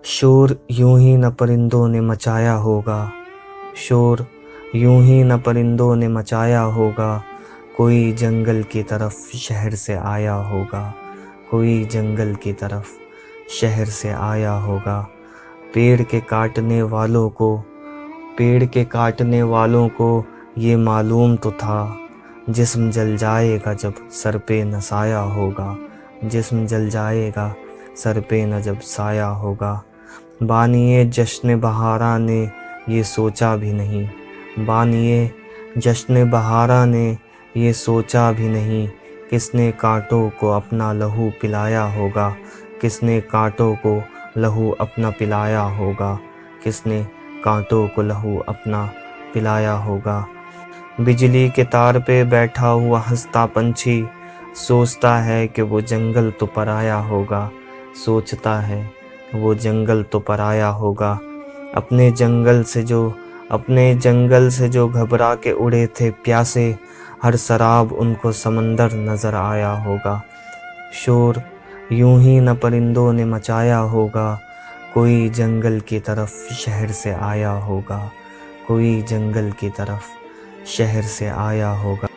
शोर यूं ही न परिंदों ने मचाया होगा, शोर यूं ही न परिंदों ने मचाया होगा, कोई जंगल की तरफ शहर से आया होगा, कोई जंगल की तरफ शहर से आया होगा। पेड़ के काटने वालों को, पेड़ के काटने वालों को ये मालूम तो था, जिस्म जल जाएगा जब सर पे न साया होगा, जिस्म जल जाएगा सर पे न जब साया होगा। बानिए जश्न बहारा ने ये सोचा भी नहीं, बानिए जश्न बहारा ने ये सोचा भी नहीं, किसने कांटों को अपना लहू पिलाया होगा, किसने कांटों को लहू अपना पिलाया होगा, किसने कांटों को लहू अपना पिलाया होगा। बिजली के तार पे बैठा हुआ हंसता पंछी सोचता है कि वो जंगल तो पराया होगा, सोचता है वो जंगल तो पराया होगा। अपने जंगल से जो घबरा के उड़े थे प्यासे, हर शराब उनको समंदर नजर आया होगा। शोर यूं ही न परिंदों ने मचाया होगा, कोई जंगल की तरफ शहर से आया होगा, कोई जंगल की तरफ शहर से आया होगा।